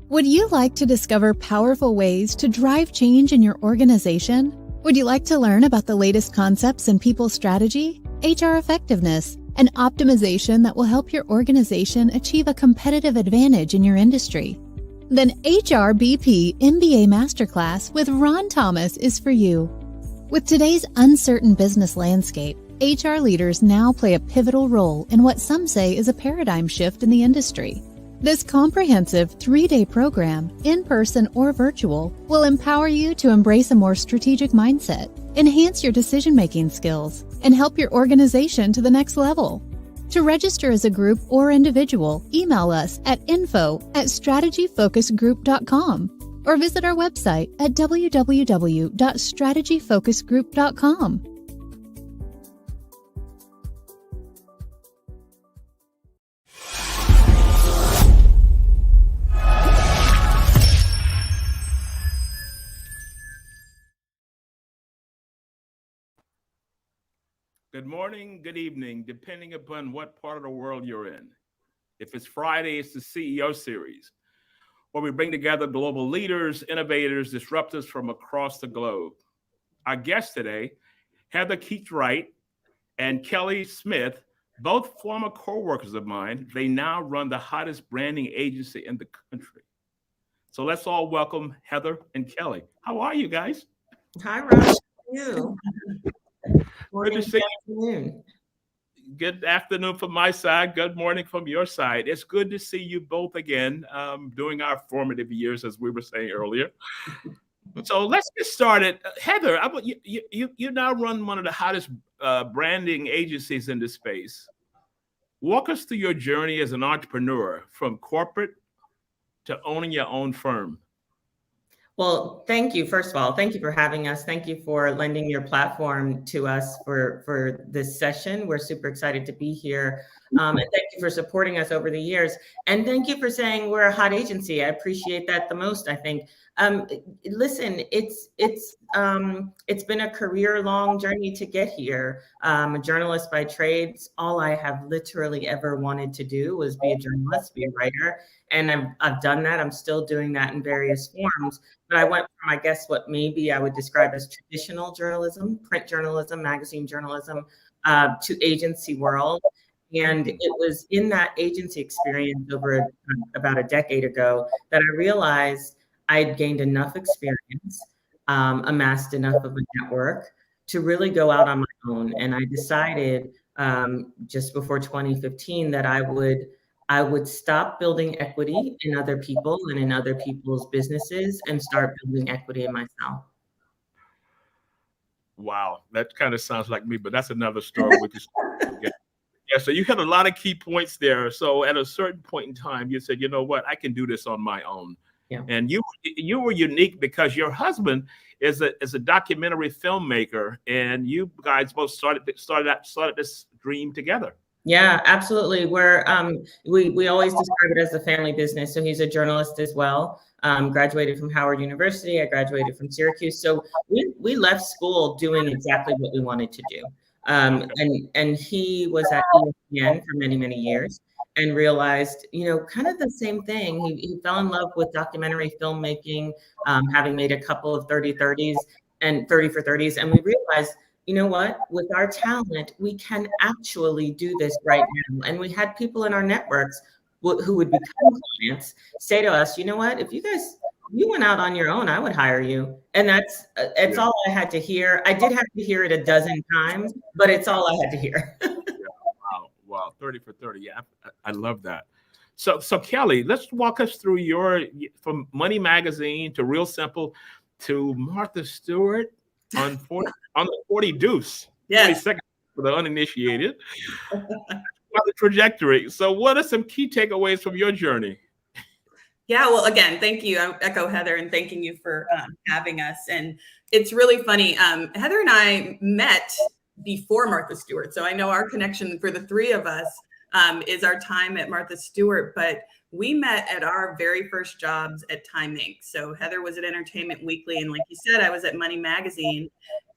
Would you like to discover powerful ways to drive change in your organization? Would you like to learn about the latest concepts in people strategy, HR effectiveness, and optimization that will help your organization achieve a competitive advantage in your industry? Then HRBP MBA Masterclass with Ron Thomas is for you. With today's uncertain business landscape, HR leaders now play a pivotal role in what some say is a paradigm shift in the industry. This comprehensive 3-day program, in person or virtual, will empower you to embrace a more strategic mindset, enhance your decision-making skills, and help your organization to the next level. To register as a group or individual, email us at info@strategyfocusgroup.com or visit our website at www.strategyfocusgroup.com. Good morning, good evening, depending upon what part of the world you're in. If it's Friday, it's the CEO series, where we bring together global leaders, innovators, disruptors from across the globe. Our guests today, Heather Keets Wright and Kelly Smith, both former co-workers of mine. They now run the hottest branding agency in the country. So let's all welcome Heather and Kelly. How are you guys? Hi, Ron. How are you? Good to see you. Good afternoon from my side. Good morning from your side. It's good to see you both again during our formative years, as we were saying earlier. So let's get started. Heather, you now run one of the hottest branding agencies in this space. Walk us through your journey as an entrepreneur from corporate to owning your own firm. Well, thank you. First of all, thank you for having us. Thank you for lending your platform to us for this session. We're super excited to be here. And thank you for supporting us over the years. And thank you for saying we're a hot agency. I appreciate that the most, I think. Listen, it's been a career-long journey to get here. I'm a journalist by trade. All I have literally ever wanted to do was be a journalist, be a writer. And I've done that. I'm still doing that in various forms. But I went from, I guess, what maybe I would describe as traditional journalism, print journalism, magazine journalism, to agency world. And it was in that agency experience over about a decade ago that I realized I'd gained enough experience, amassed enough of a network to really go out on my own. And I decided just before 2015 that I would stop building equity in other people and in other people's businesses and start building equity in myself. Wow, that kind of sounds like me, but that's another story. Yeah, so you had a lot of key points there. So at a certain point in time, you said, you know what, I can do this on my own. Yeah. And you were unique because your husband is a documentary filmmaker, and you guys both started this dream together. Yeah, absolutely. We always describe it as a family business. So he's a journalist as well. Graduated from Howard University. I graduated from Syracuse. So we left school doing exactly what we wanted to do. And he was at ESPN for many, many years and realized, kind of the same thing. He fell in love with documentary filmmaking, having made a couple of 30-30s and 30 for 30s. And we realized, you know what, with our talent, we can actually do this right now. And we had people in our networks who would become clients say to us, you know what, if you went out on your own, I would hire you. And it's all I had to hear. I did have to hear it a dozen times, but it's all I had to hear. Wow. 30 for 30. Yeah, I love that. So Kelly, let's walk us through from Money Magazine to Real Simple to Martha Stewart on the 40 Deuce. Yes. 40 seconds for the uninitiated. The trajectory. So what are some key takeaways from your journey? Yeah, well, again, thank you. I echo Heather and thanking you for having us. And it's really funny. Heather and I met before Martha Stewart. So I know our connection for the three of us is our time at Martha Stewart, but we met at our very first jobs at Time Inc. So Heather was at Entertainment Weekly. And like you said, I was at Money Magazine.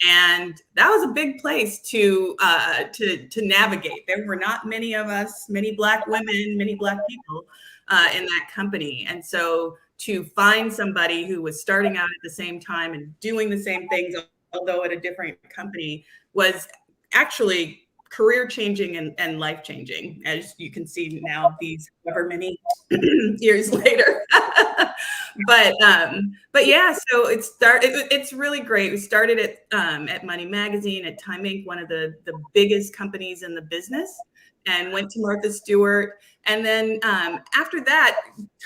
And that was a big place to navigate. There were not many of us, many Black women, many Black people in that company. And so to find somebody who was starting out at the same time and doing the same things, although at a different company, was actually career changing and life changing, as you can see now, these however many years later. but yeah, so it's really great. We started at Money Magazine, at Time Inc., one of the biggest companies in the business, and went to Martha Stewart. And then after that,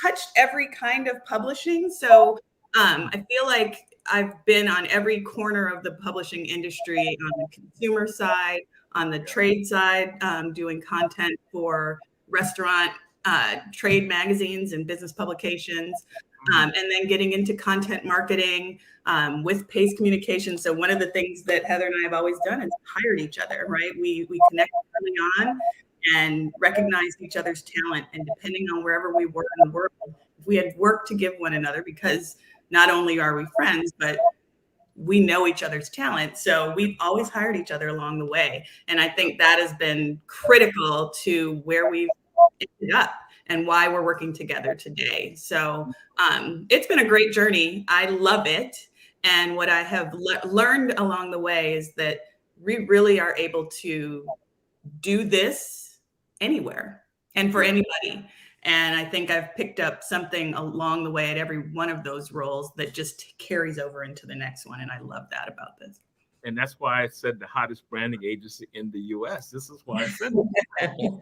touched every kind of publishing. So I feel like I've been on every corner of the publishing industry, on the consumer side, on the trade side, doing content for restaurant trade magazines and business publications, and then getting into content marketing with Pace Communications. So one of the things that Heather and I have always done is hired each other, right? We connected early on and recognized each other's talent. And depending on wherever we were in the world, we had work to give one another, because not only are we friends, but we know each other's talent. So we've always hired each other along the way. And I think that has been critical to where we've ended up and why we're working together today. So it's been a great journey. I love it. And what I have learned along the way is that we really are able to do this anywhere and for anybody. And I think I've picked up something along the way at every one of those roles that just carries over into the next one. And I love that about this. And that's why I said the hottest branding agency in the US. This is why I said it.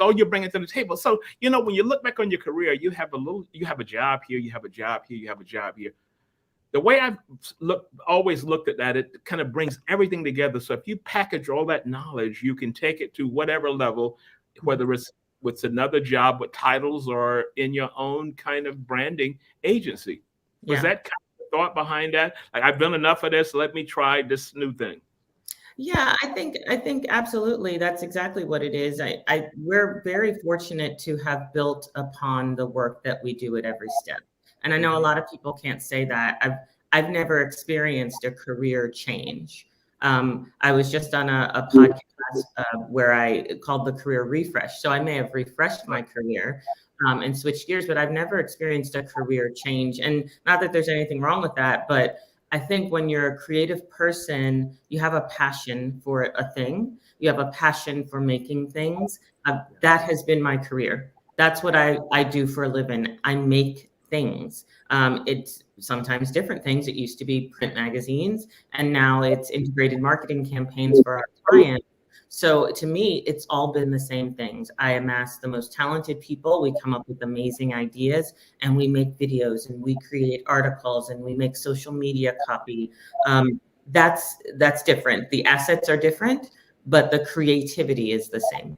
Oh, you bring it to the table. So, when you look back on your career, you have a job here, you have a job here, you have a job here. The way I've always looked at that, it kind of brings everything together. So if you package all that knowledge, you can take it to whatever level, whether it's with another job with titles or in your own kind of branding agency. Was that kind of the thought behind that? Like, I've done enough of this, let me try this new thing. Yeah, I think absolutely that's exactly what it is. We're very fortunate to have built upon the work that we do at every step. And I know a lot of people can't say that. I've never experienced a career change. I was just on a podcast where I called the Career Refresh. So I may have refreshed my career and switched gears, but I've never experienced a career change. And not that there's anything wrong with that, but I think when you're a creative person, you have a passion for a thing. You have a passion for making things. That has been my career. That's what I do for a living. I make things. It's sometimes different things. It used to be print magazines, and now it's integrated marketing campaigns for our clients. So to me, it's all been the same things. I amass the most talented people. We come up with amazing ideas, and we make videos, and we create articles, and we make social media copy. That's different. The assets are different, but the creativity is the same.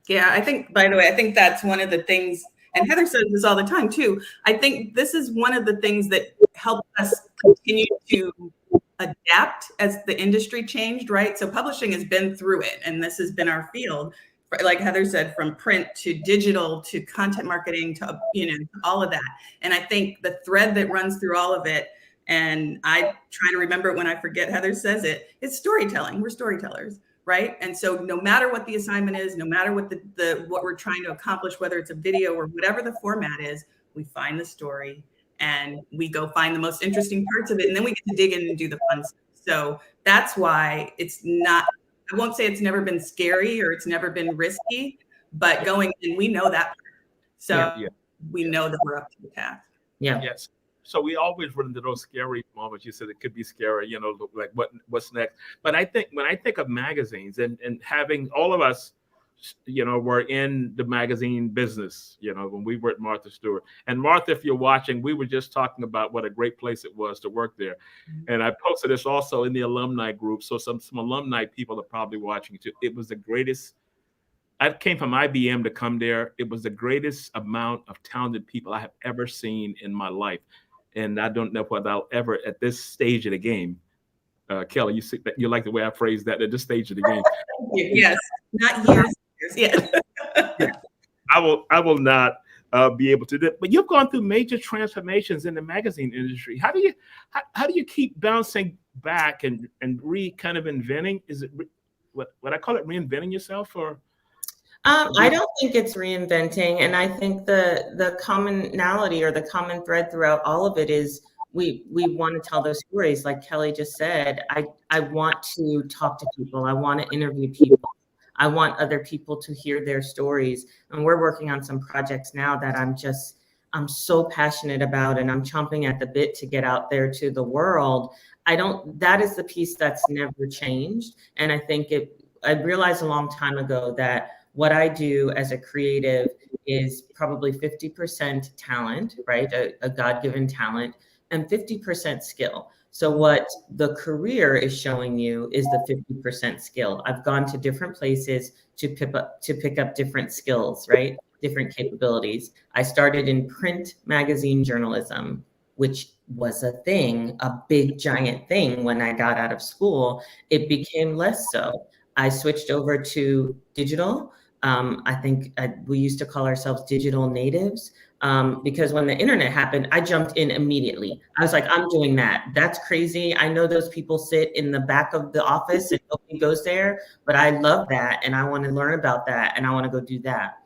Yeah, I think, by the way, I think that's one of the things, and Heather says this all the time too. I think this is one of the things that helped us continue to adapt as the industry changed, right? So publishing has been through it, and this has been our field. Like Heather said, from print to digital to content marketing to, all of that. And I think the thread that runs through all of it, and I try to remember it when I forget Heather says it, it's storytelling. We're storytellers, right? And so no matter what the assignment is, no matter what what we're trying to accomplish, whether it's a video or whatever the format is, we find the story and we go find the most interesting parts of it. And then we get to dig in and do the fun stuff. So that's why it's not, I won't say it's never been scary or it's never been risky, but going in, we know that part. So we know that we're up to the task. Yeah. Yes. So we always run into those scary moments. You said it could be scary, like what's next. But I think when I think of magazines and having all of us, we're in the magazine business, when we were at Martha Stewart. And Martha, if you're watching, we were just talking about what a great place it was to work there. Mm-hmm. And I posted this also in the alumni group. So some alumni people are probably watching too. It was the greatest. I came from IBM to come there. It was the greatest amount of talented people I have ever seen in my life. And I don't know whether I'll ever, at this stage of the game, Kelly, you like the way I phrased that, at this stage of the game. Yes, not years. Yeah. I will not be able to do it. But you've gone through major transformations in the magazine industry. How do you keep bouncing back and kind of inventing? Is it what I call it, reinventing yourself, or? I don't think it's reinventing, and I think the commonality or the common thread throughout all of it is we want to tell those stories. Like Kelly just said, I want to talk to people. I want to interview people. I want other people to hear their stories. And we're working on some projects now that I'm so passionate about, and I'm chomping at the bit to get out there to the world. That is the piece that's never changed. And I think I realized a long time ago that what I do as a creative is probably 50% talent, right? A God-given talent, and 50% skill. So what the career is showing you is the 50% skill. I've gone to different places to pick up different skills, right? Different capabilities. I started in print magazine journalism, which was a thing, a big giant thing when I got out of school. It became less so. I switched over to digital. I think we used to call ourselves digital natives. Because when the internet happened, I jumped in immediately. I was like, I'm doing that. That's crazy. I know those people sit in the back of the office and nobody goes there, but I love that. And I want to learn about that. And I want to go do that.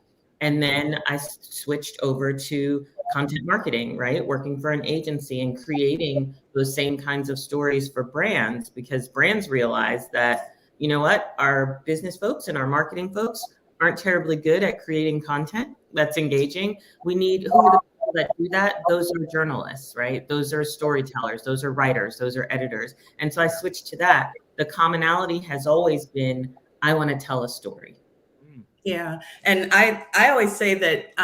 And then I switched over to content marketing, right? Working for an agency and creating those same kinds of stories for brands, because brands realize that, you know what, our business folks and our marketing folks aren't terribly good at creating content that's engaging. We need, who are the people that do that? Those are journalists, right? Those are storytellers, those are writers, those are editors. And so I switched to that. The commonality has always been, I want to tell a story. Yeah. And I always say that,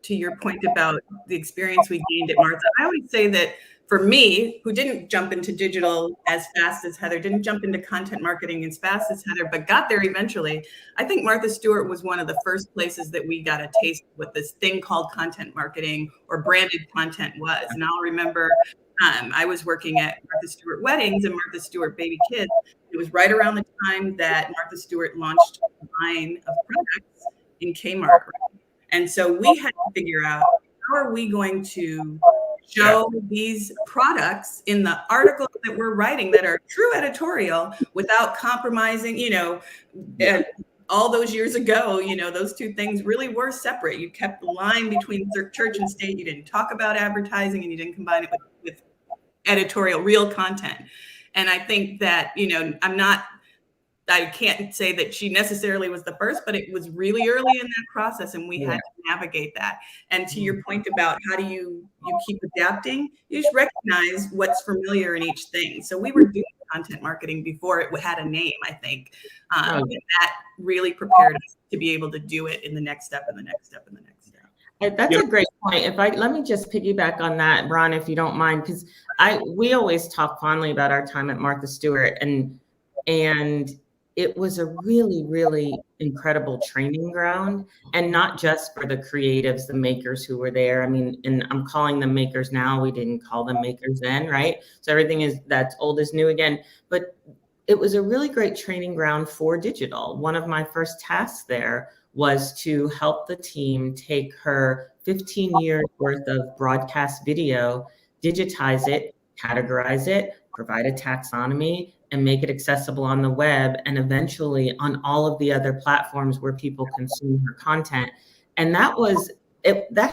to your point about the experience we gained at Martha, I always say that for me, who didn't jump into digital as fast as Heather, didn't jump into content marketing as fast as Heather, but got there eventually, I think Martha Stewart was one of the first places that we got a taste of what this thing called content marketing or branded content was. And I'll remember I was working at Martha Stewart weddings and Martha Stewart baby kids. It was right around the time that Martha Stewart launched a line of products in Kmart. And so we had to figure out, how are we going to show these products in the articles that we're writing that are true editorial without compromising, all those years ago, those two things really were separate. You kept the line between church and state. You didn't talk about advertising and you didn't combine it with editorial, real content. And I think that, I can't say that she necessarily was the first, but it was really early in that process and we had to navigate that. And to your point about how do you keep adapting, you just recognize what's familiar in each thing. So we were doing content marketing before it had a name, I think. And that really prepared us to be able to do it in the next step and the next step and the next step. That's a great point. Let me just piggyback on that, Ron, if you don't mind, because we always talk fondly about our time at Martha Stewart, and it was a really, really incredible training ground, and not just for the creatives, the makers who were there. I mean, and I'm calling them makers now. We didn't call them makers then, right? So everything that's old is new again. But it was a really great training ground for digital. One of my first tasks there was to help the team take her 15 years worth of broadcast video, digitize it, categorize it, provide a taxonomy, and make it accessible on the web and eventually on all of the other platforms where people consume her content. And that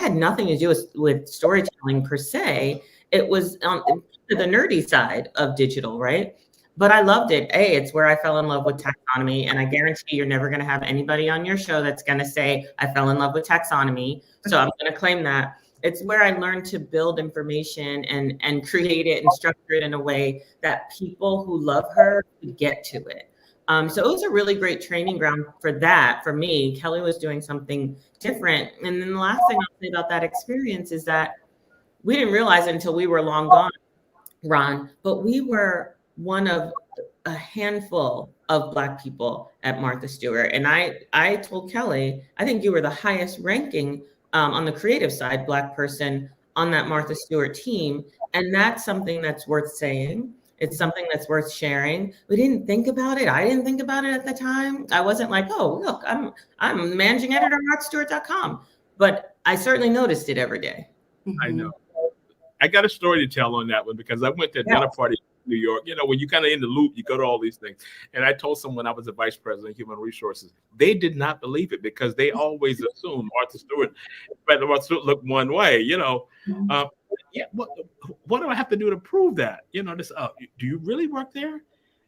had nothing to do with storytelling per se. It was on the nerdy side of digital, right? But I loved it. It's where I fell in love with taxonomy. And I guarantee you're never going to have anybody on your show that's going to say, I fell in love with taxonomy. So I'm going to claim that. It's where I learned to build information and create it and structure it in a way that people who love her could get to it. So it was a really great training ground for that. For me, Kelly was doing something different. And then the last thing I'll say about that experience is that we didn't realize it until we were long gone, Ron, but we were one of a handful of Black people at Martha Stewart. And I told Kelly, I think you were the highest ranking on the creative side, Black person on that Martha Stewart team. And that's something that's worth saying. It's something that's worth sharing. We didn't think about it. I didn't think about it at the time. I wasn't like, oh, look, I'm managing editor at marthastewart.com. But I certainly noticed it every day. I know. I got a story to tell on that one because I went to a dinner party New York. You know, when you kind of in the loop, you go to all these things. And I told someone I was the vice president of human resources. They did not believe it because they always assumed Martha Stewart looked one way, you know. Yeah, what do I have to do to prove that? You know, this, do you really work there?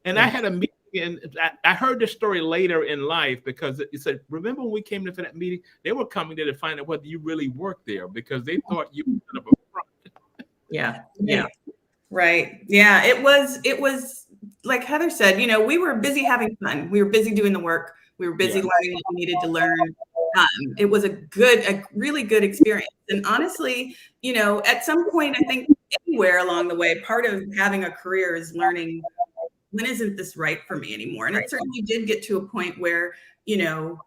And I had a meeting, and I heard this story later in life because it said, remember when we came to that meeting, they were coming there to find out whether you really worked there because they thought you were kind of a front. Yeah. Right. Yeah. It was like Heather said, you know, we were busy having fun. We were busy doing the work. We were busy learning what we needed to learn. It was a really good experience. And honestly, you know, at some point, I think anywhere along the way, part of having a career is learning, when isn't this right for me anymore? And it certainly did get to a point where, you know,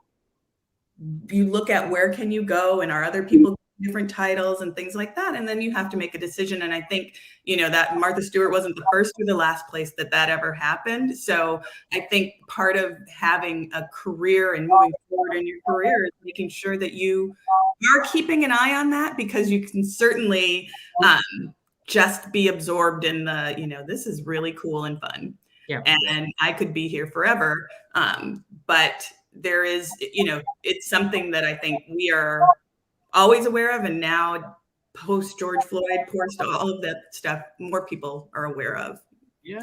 you look at where can you go and are other people different titles and things like that. And then you have to make a decision. And I think, you know, that Martha Stewart wasn't the first or the last place that ever happened. So I think part of having a career and moving forward in your career is making sure that you are keeping an eye on that, because you can certainly just be absorbed in the, you know, this is really cool and fun. Yeah. And I could be here forever. But there is, you know, it's something that I think we are always aware of, and now post George Floyd, post all of that stuff, more people are aware of. Yeah.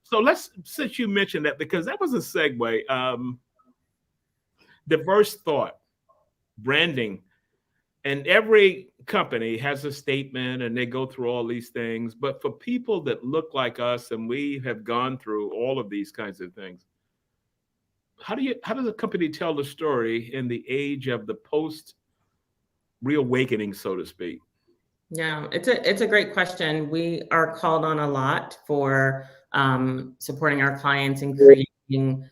So since you mentioned that, because that was a segue, diverse thought, branding, and every company has a statement and they go through all these things. But for people that look like us, and we have gone through all of these kinds of things, how does a company tell the story in the age of the post reawakening, so to speak? Yeah, it's a great question. We are called on a lot for supporting our clients in creating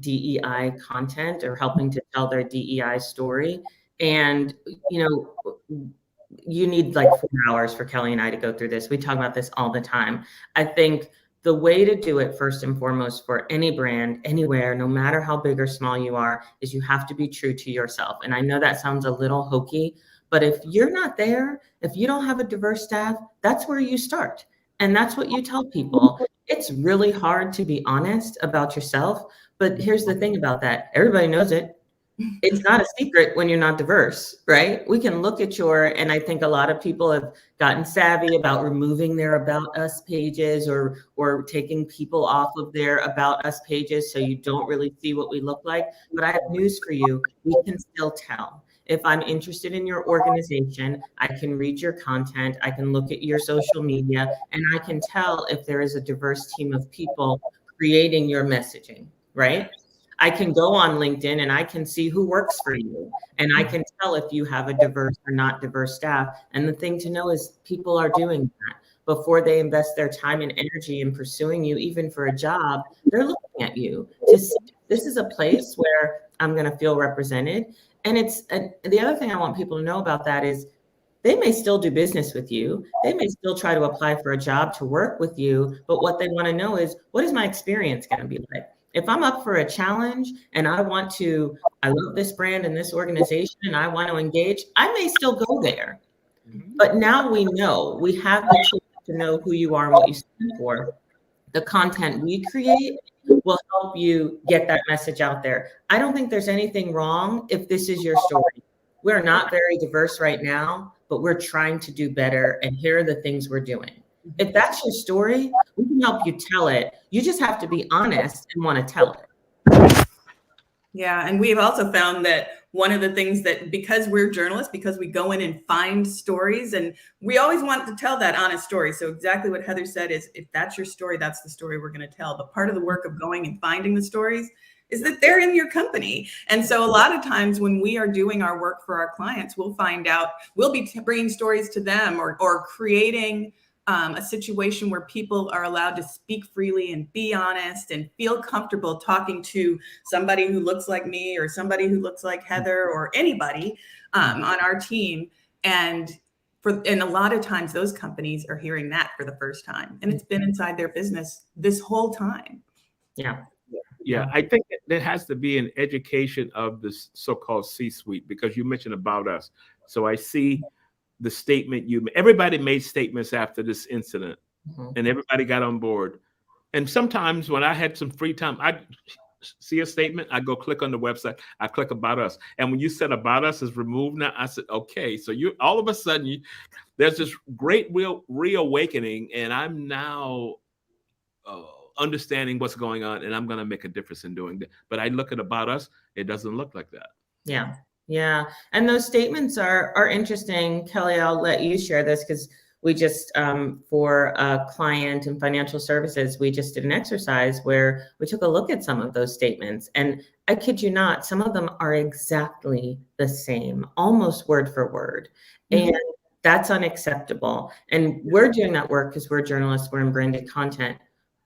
DEI content or helping to tell their DEI story. And, you know, you need like 4 hours for Kelly and I to go through this. We talk about this all the time. I think the way to do it, first and foremost, for any brand, anywhere, no matter how big or small you are, is you have to be true to yourself. And I know that sounds a little hokey, but if you're not there, if you don't have a diverse staff, that's where you start. And that's what you tell people. It's really hard to be honest about yourself. But here's the thing about that. Everybody knows it. It's not a secret when you're not diverse, right? We can look at and I think a lot of people have gotten savvy about removing their About Us pages or taking people off of their About Us pages so you don't really see what we look like. But I have news for you. We can still tell. If I'm interested in your organization, I can read your content, I can look at your social media, and I can tell if there is a diverse team of people creating your messaging, right? I can go on LinkedIn and I can see who works for you. And I can tell if you have a diverse or not diverse staff. And the thing to know is people are doing that. Before they invest their time and energy in pursuing you, even for a job, they're looking at you to see if this is a place where I'm going to feel represented. And the other thing I want people to know about that is they may still do business with you. They may still try to apply for a job to work with you. But what they want to know is, what is my experience going to be like? If I'm up for a challenge and I love this brand and this organization and I want to engage, I may still go there. But now we know, we have the tools to know who you are and what you stand for. The content we create will help you get that message out there. I don't think there's anything wrong if this is your story. We're not very diverse right now, but we're trying to do better. And here are the things we're doing. If that's your story, we can help you tell it. You just have to be honest and want to tell it. Yeah. And we've also found that one of the things that, because we're journalists, because we go in and find stories, and we always want to tell that honest story. So exactly what Heather said is, if that's your story, that's the story we're going to tell. But part of the work of going and finding the stories is that they're in your company. And so a lot of times when we are doing our work for our clients, we'll find out, we'll be bringing stories to them or creating a situation where people are allowed to speak freely and be honest and feel comfortable talking to somebody who looks like me or somebody who looks like Heather or anybody on our team. And a lot of times those companies are hearing that for the first time, and it's been inside their business this whole time. Yeah, I think there has to be an education of this so-called C-suite, because you mentioned About Us. So I see the statement everybody made statements after this incident, and everybody got on board. And sometimes when I had some free time, I see a statement, I go click on the website, I click about us. And when you said about us is removed now, I said, okay, so you all of a sudden there's this great reawakening, and I'm now understanding what's going on, and I'm going to make a difference in doing that. But I look at about us, it doesn't look like that. Yeah. Yeah. And those statements are interesting. Kelly, I'll let you share this because we just, for a client in financial services, we just did an exercise where we took a look at some of those statements. And I kid you not, some of them are exactly the same, almost word for word. And that's unacceptable. And we're doing that work because we're journalists, we're in branded content.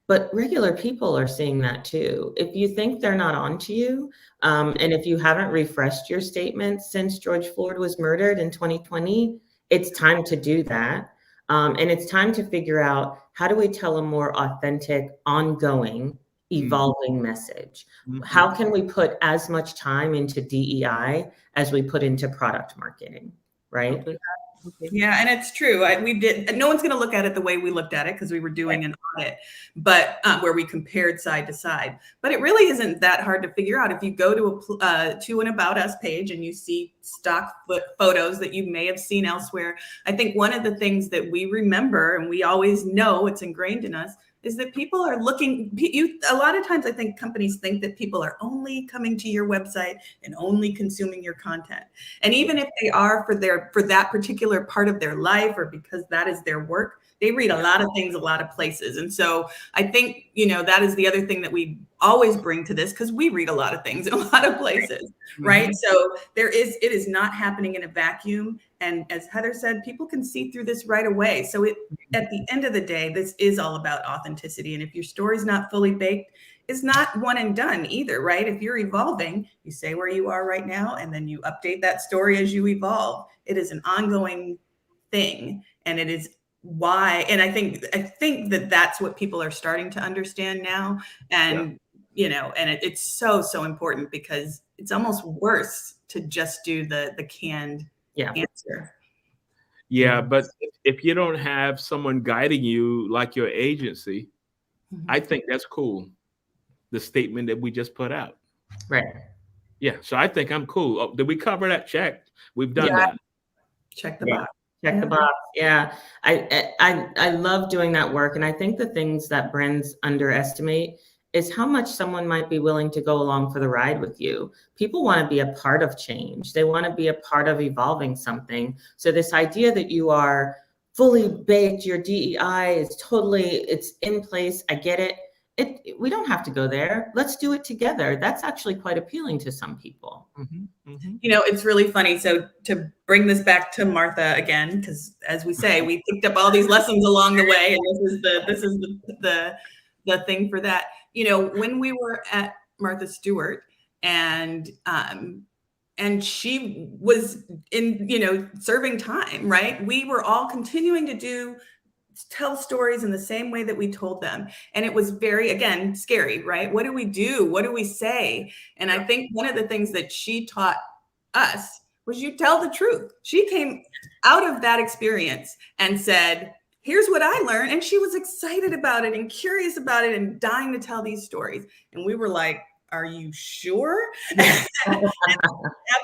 But regular people are seeing that too. If you think they're not onto you, and if you haven't refreshed your statements since George Floyd was murdered in 2020, it's time to do that. And it's time to figure out, how do we tell a more authentic, ongoing, evolving message? How can we put as much time into DEI as we put into product marketing, right? Okay. Yeah, and it's true. We did. No one's going to look at it the way we looked at it because we were doing an audit, but where we compared side to side. But it really isn't that hard to figure out. If you go to an About Us page and you see stock photos that you may have seen elsewhere, I think one of the things that we remember, and we always know it's ingrained in us, is that people are looking. A lot of times I think companies think that people are only coming to your website and only consuming your content. And even if they are for that particular part of their life, or because that is their work, they read a lot of things, a lot of places. And so I think, that is the other thing that we always bring to this, because we read a lot of things in a lot of places, right? So it is not happening in a vacuum. And as Heather said, people can see through this right away. So at the end of the day, this is all about authenticity. And if your story's not fully baked, it's not one and done either, right? If you're evolving, you say where you are right now, and then you update that story as you evolve. It is an ongoing thing, and it is why. And I think that that's what people are starting to understand now. And it's so important, because it's almost worse to just do the canned answer. Yeah, but if you don't have someone guiding you like your agency, I think that's cool. The statement that we just put out. Right. Yeah, so I think I'm cool. Oh, did we cover that? Check. We've done that. Check the box. Check the box. Yeah. I love doing that work. And I think the things that brands underestimate is how much someone might be willing to go along for the ride with you. People want to be a part of change. They want to be a part of evolving something. So this idea that you are fully baked, your DEI is it's in place. I get it. We don't have to go there. Let's do it together. That's actually quite appealing to some people. It's really funny. So to bring this back to Martha again, because as we say, we picked up all these lessons along the way, and this is the thing for that. When we were at Martha Stewart, and she was in serving time, right? We were all continuing to tell stories in the same way that we told them. And it was very, again, scary, right? What do we do? What do we say? And I think one of the things that she taught us was, you tell the truth. She came out of that experience and said, here's what I learned. And she was excited about it and curious about it and dying to tell these stories. And we were like, are you sure?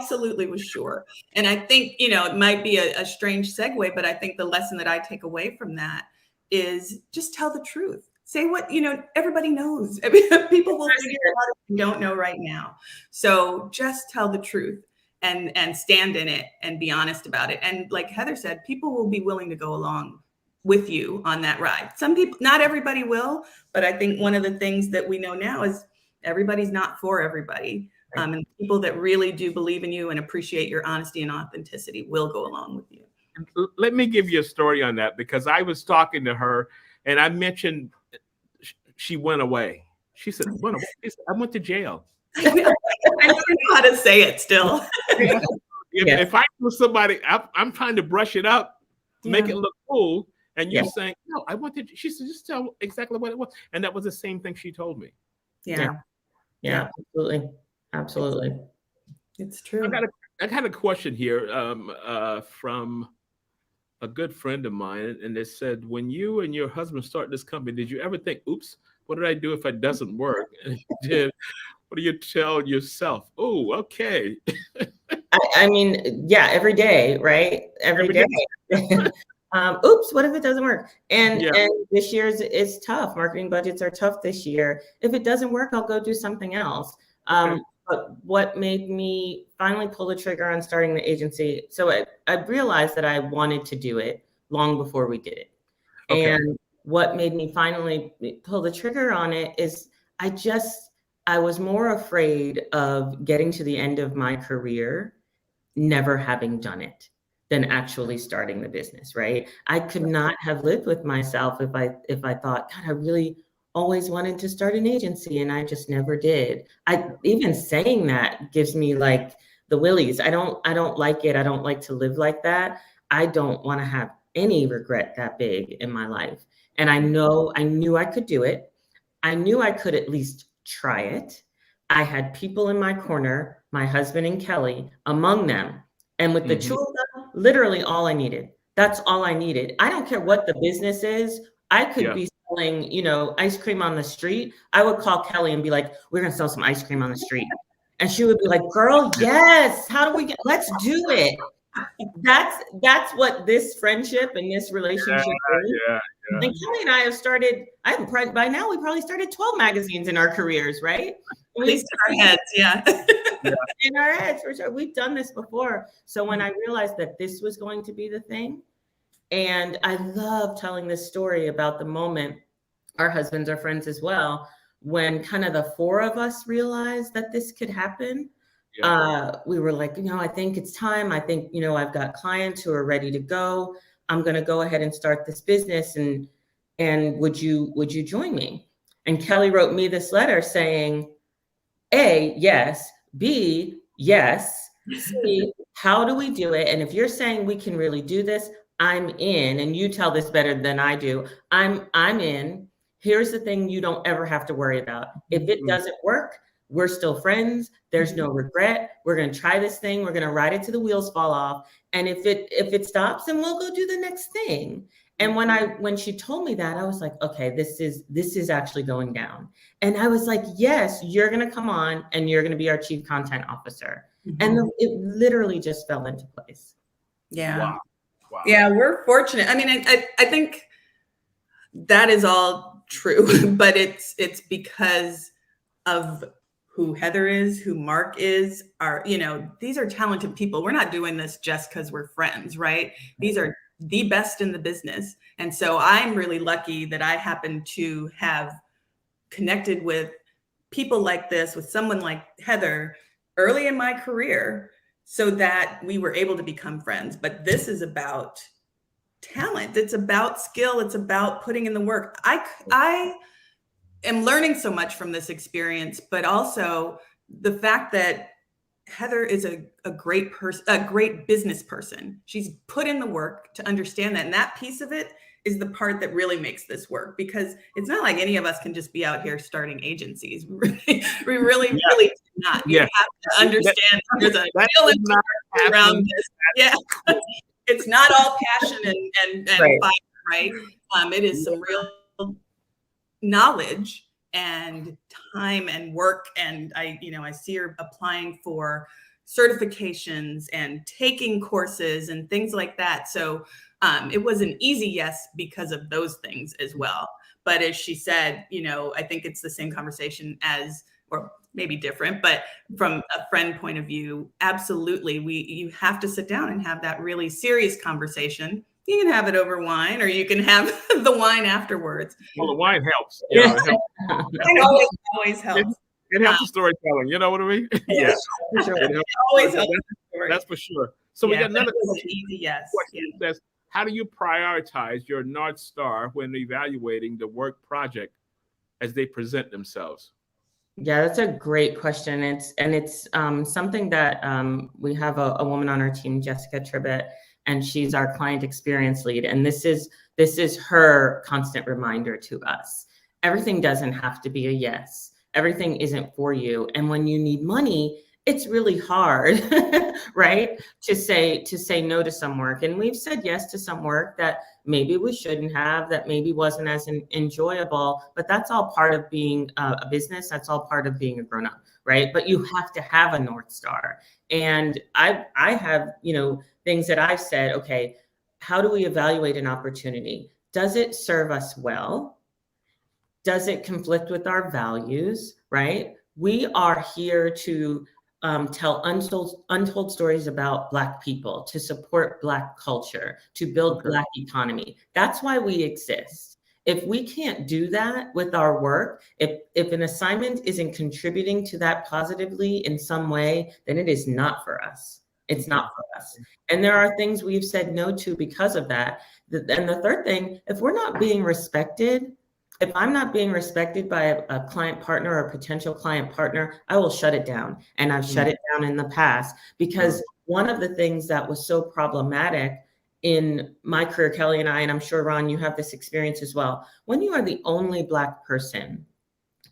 Absolutely was sure. And I think, it might be a strange segue, but I think the lesson that I take away from that is just tell the truth. Say what, everybody knows. People will figure it out if you don't know right now. So just tell the truth and stand in it and be honest about it. And like Heather said, people will be willing to go along with you on that ride. Some people, not everybody will, but I think one of the things that we know now is everybody's not for everybody. And people that really do believe in you and appreciate your honesty and authenticity will go along with you. Let me give you a story on that, because I was talking to her and I mentioned she went away. She said, went away. I went to jail. I don't know how to say it still. If I know somebody, I'm trying to brush it up, make it look cool. And you're saying, no, I want to, she said, just tell exactly what it was. And that was the same thing she told me. Yeah, absolutely. It's true. I got a question here from a good friend of mine, and they said, when you and your husband start this company, did you ever think, oops, what did I do if it doesn't work? And you did. What do you tell yourself? Oh, okay. I mean, yeah, every day, right? Every Every day. day. Oops, what if it doesn't work? And Yeah. this year's is tough. Marketing budgets are tough this year. If it doesn't work, I'll go do something else. Okay. But what made me finally pull the trigger on starting the agency? So I realized that I wanted to do it long before we did it. Okay. And what made me finally pull the trigger on it is I was more afraid of getting to the end of my career, never having done it, than actually starting the business, right? I could not have lived with myself if I thought, God, I really always wanted to start an agency and I just never did. I even saying that gives me like the willies. I don't like it. I don't like to live like that. I don't want to have any regret that big in my life. And I knew I could do it. I knew I could at least try it. I had people in my corner, my husband and Kelly among them. And with the two of them, literally all I needed. That's all I needed. I don't care what the business is. I could be selling, ice cream on the street. I would call Kelly and be like, we're going to sell some ice cream on the street. And she would be like, girl, yes. How do we let's do it. That's what this friendship and this relationship is. Yeah. And Kelly and I have started, by now we probably started 12 magazines in our careers, right? At least in our heads, yeah. In our heads, for sure. We've done this before. So when I realized that this was going to be the thing, and I love telling this story about the moment, our husbands are friends as well, when kind of the four of us realized that this could happen. We were like, I think it's time. I think, I've got clients who are ready to go. I'm going to go ahead and start this business. And would you join me? And Kelly wrote me this letter saying, A, yes. B, yes. C, how do we do it? And if you're saying we can really do this, I'm in. And you tell this better than I do. I'm in. Here's the thing you don't ever have to worry about. If it doesn't work, we're still friends. There's no regret. We're going to try this thing. We're going to ride it till the wheels fall off. And if it stops, then we'll go do the next thing. And when she told me that, I was like, okay, this is actually going down. And I was like, yes, you're going to come on and you're going to be our chief content officer. And it literally just fell into place. Yeah. Wow. Yeah, we're fortunate. I mean, I think that is all true, but it's because of who Heather is, who Mark is, these are talented people. We're not doing this just because we're friends, right? These are the best in the business. And so I'm really lucky that I happen to have connected with people like this, with someone like Heather early in my career, so that we were able to become friends. But this is about talent. It's about skill. It's about putting in the work. I am learning so much from this experience, but also the fact that Heather is a great person, a great business person. She's put in the work to understand that. And that piece of it is the part that really makes this work, because it's not like any of us can just be out here starting agencies. We really cannot. You have to understand there's a real impact around this. Yeah. It's not all passion and fire, right? It is some real knowledge and time and work. And I see her applying for certifications and taking courses and things like that. So it was an easy yes because of those things as well. But as she said, I think it's the same conversation as, or maybe different, but from a friend point of view, absolutely. You have to sit down and have that really serious conversation. You can have it over wine, or you can have the wine afterwards. Well, the wine helps. It always helps. It helps the storytelling. You know what I mean? Yeah. It always helps. That's for sure. So we got another question. Easy yes. Question says, how do you prioritize your North Star when evaluating the work project as they present themselves? Yeah, that's a great question. It's something that we have a woman on our team, Jessica Tribbett, and she's our client experience lead. And this is her constant reminder to us. Everything doesn't have to be a yes. Everything isn't for you. And when you need money, it's really hard, right? To say no to some work. And we've said yes to some work that maybe we shouldn't have, that maybe wasn't as enjoyable, but that's all part of being a business. That's all part of being a grown-up, right? But you have to have a North Star. And I have, things that I've said, okay, how do we evaluate an opportunity? Does it serve us well? Does it conflict with our values, right? We are here to tell untold stories about Black people, to support Black culture, to build Black economy. That's why we exist. If we can't do that with our work, if an assignment isn't contributing to that positively in some way, then it is not for us. It's not for us. And there are things we've said no to because of that. And the third thing, if we're not being respected, if I'm not being respected by a client partner or a potential client partner, I will shut it down. And I've shut it down in the past, because one of the things that was so problematic in my career, Kelly and I, and I'm sure, Ron, you have this experience as well. When you are the only Black person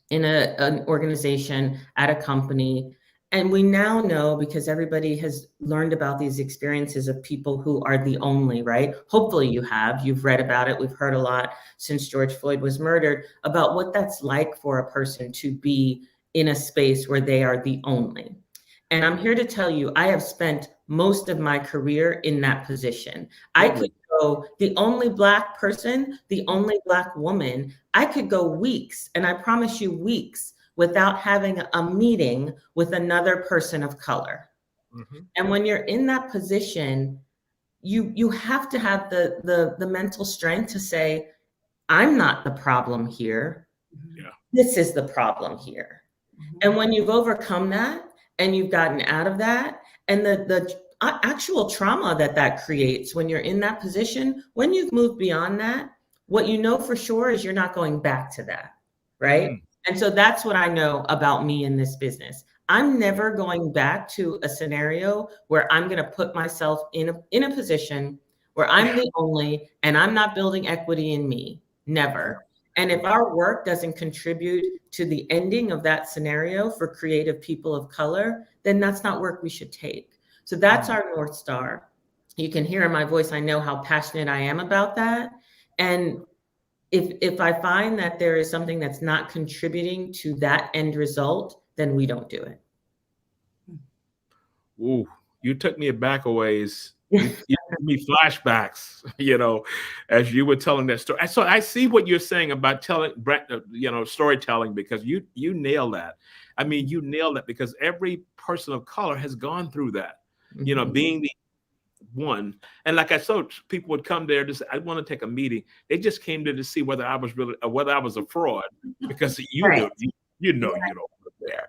in an organization, at a company, and we now know, because everybody has learned about these experiences of people who are the only, right? Hopefully you've read about it. We've heard a lot since George Floyd was murdered about what that's like for a person to be in a space where they are the only. And I'm here to tell you, I have spent most of my career in that position. I could go the only Black person, the only Black woman. I could go weeks, and I promise you weeks, without having a meeting with another person of color. And when you're in that position, you have to have the mental strength to say, I'm not the problem here. This is the problem here. And when you've overcome that, and you've gotten out of that, and the actual trauma that creates when you're in that position, when you've moved beyond that, what you know for sure is you're not going back to that, right? And so that's what I know about me in this business. I'm never going back to a scenario where I'm going to put myself in a position where I'm the only, and I'm not building equity in me. Never. And if our work doesn't contribute to the ending of that scenario for creative people of color, then that's not work we should take. So that's our North Star. You can hear in my voice, I know how passionate I am about that. And if I find that there is something that's not contributing to that end result, then we don't do it. Ooh, you took me back a ways. You gave me flashbacks, as you were telling that story. So I see what you're saying about storytelling, because you nail that. I mean, you nailed that, because every person of color has gone through that, being the one. And like I said, people would come there to say, I want to take a meeting. They just came there to see whether I was really, or whether I was a fraud, because you know you don't live there.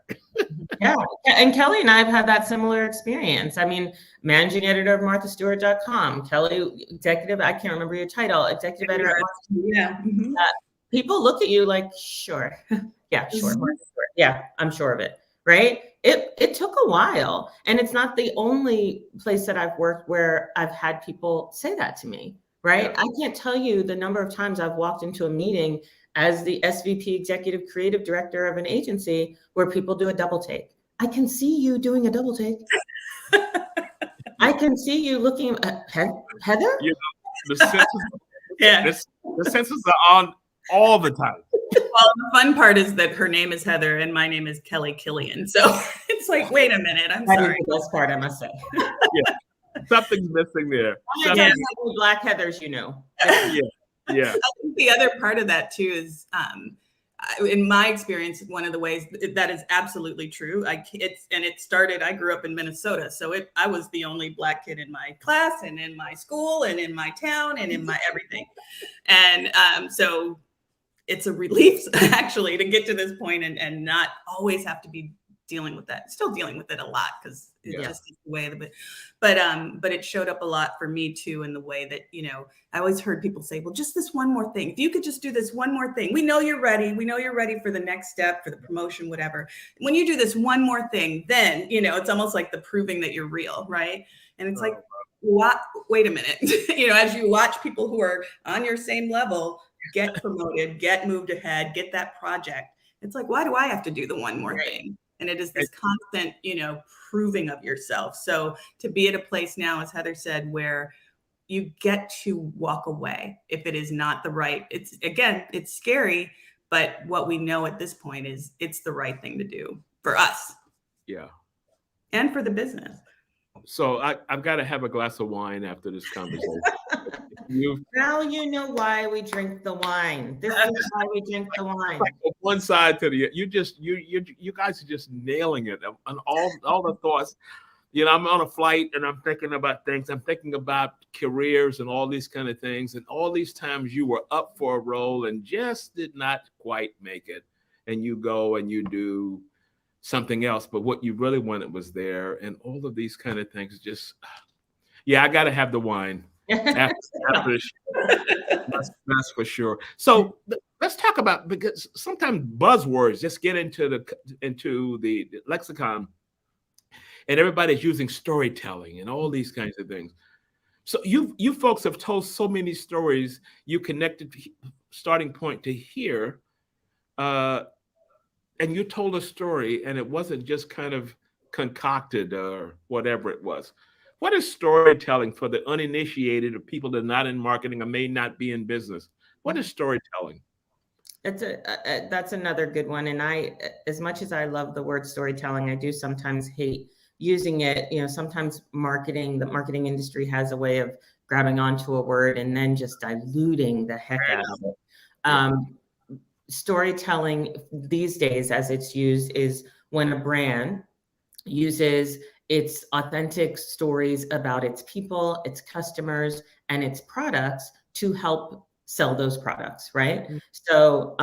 Yeah. And Kelly and I have had that similar experience. I mean, managing editor of MarthaStewart.com, Kelly, executive, I can't remember your title, executive editor. People look at you like, sure. Yeah, sure. Yeah, I'm sure of it. Right. It took a while. And it's not the only place that I've worked where I've had people say that to me. Right. I can't tell you the number of times I've walked into a meeting as the SVP executive creative director of an agency where people do a double take. I can see you doing a double take. I can see you looking at Heather. The senses are on all the time. Well, the fun part is that her name is Heather and my name is Kelly Killian. So it's like, wait a minute, I'm sorry. That is the best part, I must say. Something's missing there. Black Heathers, Yeah. I think the other part of that too is, in my experience, one of the ways that is absolutely true. It started, I grew up in Minnesota. So I was the only Black kid in my class and in my school and in my town and in my everything. And so it's a relief actually to get to this point and not always have to be dealing with that. Still dealing with it a lot because it just is the way of it. But it showed up a lot for me too in the way that, I always heard people say, well, just this one more thing. If you could just do this one more thing, we know you're ready. We know you're ready for the next step, for the promotion, whatever. When you do this one more thing, then, it's almost like the proving that you're real, right? And it's like, what? Wait a minute. As you watch people who are on your same level get promoted, get moved ahead, get that project. It's like, why do I have to do the one more thing? And it is this constant, proving of yourself. So to be at a place now, as Heather said, where you get to walk away if it is not the right, it's scary, but what we know at this point is it's the right thing to do for us. Yeah. And for the business. So I've got to have a glass of wine after this conversation. Now you know why we drink the wine. This is why we drink the wine. One side to the, you guys are just nailing it on all the thoughts. I'm on a flight and I'm thinking about things. I'm thinking about careers and all these kind of things. And all these times you were up for a role and just did not quite make it. And you go and you do something else, but what you really wanted was there. And all of these kind of things just, I got to have the wine. After that's for sure. So let's talk about, because sometimes buzzwords just get into the lexicon, and everybody's using storytelling and all these kinds of things. So you folks have told so many stories. You connected starting point to here, and you told a story, and it wasn't just kind of concocted or whatever it was. What is storytelling for the uninitiated or people that are not in marketing or may not be in business? What is storytelling? That's another good one. And as much as I love the word storytelling, I do sometimes hate using it. Sometimes the marketing industry has a way of grabbing onto a word and then just diluting the heck out of it. Storytelling these days, as it's used, is when a brand uses its authentic stories about its people, its customers, and its products to help sell those products, right? Mm-hmm. So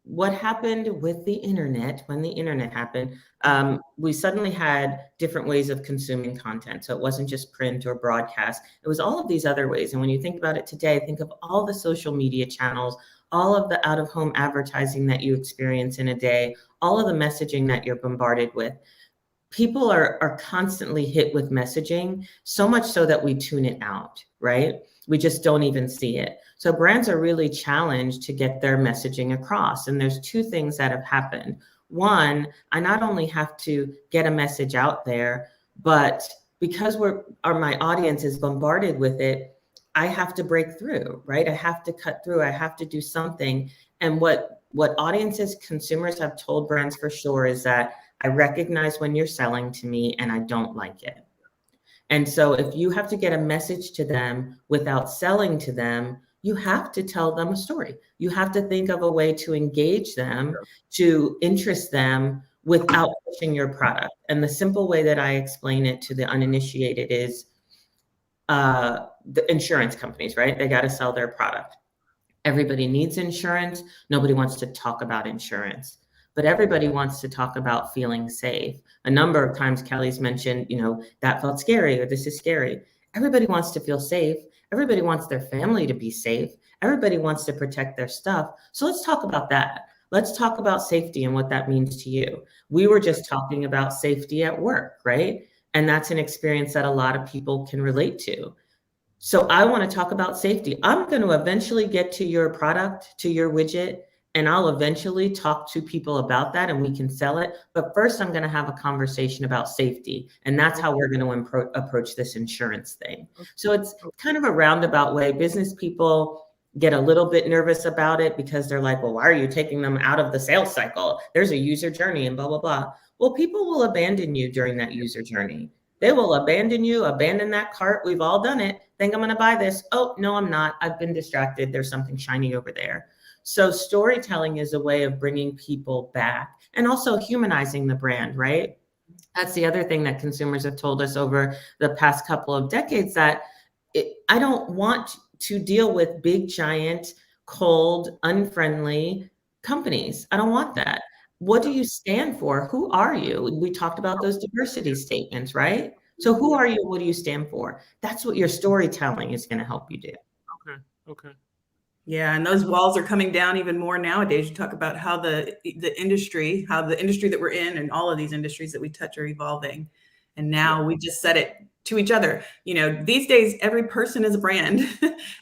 what happened with the internet, when the internet happened, we suddenly had different ways of consuming content. So it wasn't just print or broadcast. It was all of these other ways. And when you think about it today, think of all the social media channels, all of the out-of-home advertising that you experience in a day, all of the messaging that you're bombarded with. People are constantly hit with messaging, so much so that we tune it out, right? We just don't even see it. So brands are really challenged to get their messaging across. And there's two things that have happened. One, I not only have to get a message out there, but because my audience is bombarded with it, I have to break through, right? I have to cut through. I have to do something. And what audiences, consumers have told brands for sure is that I recognize when you're selling to me and I don't like it. And so if you have to get a message to them without selling to them, you have to tell them a story. You have to think of a way to engage them, to interest them without pushing your product. And the simple way that I explain it to the uninitiated is the insurance companies, right? They got to sell their product. Everybody needs insurance. Nobody wants to talk about insurance. But everybody wants to talk about feeling safe. A number of times Kelly's mentioned, that felt scary or this is scary. Everybody wants to feel safe. Everybody wants their family to be safe. Everybody wants to protect their stuff. So let's talk about that. Let's talk about safety and what that means to you. We were just talking about safety at work, right? And that's an experience that a lot of people can relate to. So I want to talk about safety. I'm going to eventually get to your product, to your widget, and I'll eventually talk to people about that and we can sell it. But first, I'm going to have a conversation about safety. And that's how we're going to approach this insurance thing. So it's kind of a roundabout way. Business people get a little bit nervous about it because they're like, well, why are you taking them out of the sales cycle? There's a user journey and blah, blah, blah. Well, people will abandon you during that user journey. They will abandon you, abandon that cart. We've all done it. Think I'm going to buy this. Oh, no, I'm not. I've been distracted. There's something shiny over there. So storytelling is a way of bringing people back and also humanizing the brand, right? That's the other thing that consumers have told us over the past couple of decades, that I don't want to deal with big, giant, cold, unfriendly companies. I don't want that. What do you stand for? Who are you? We talked about those diversity statements, right? So who are you? What do you stand for? That's what your storytelling is going to help you do. Okay. Yeah, and those walls are coming down even more nowadays. You talk about how the industry that we're in and all of these industries that we touch are evolving. And now we just said it to each other. These days, every person is a brand.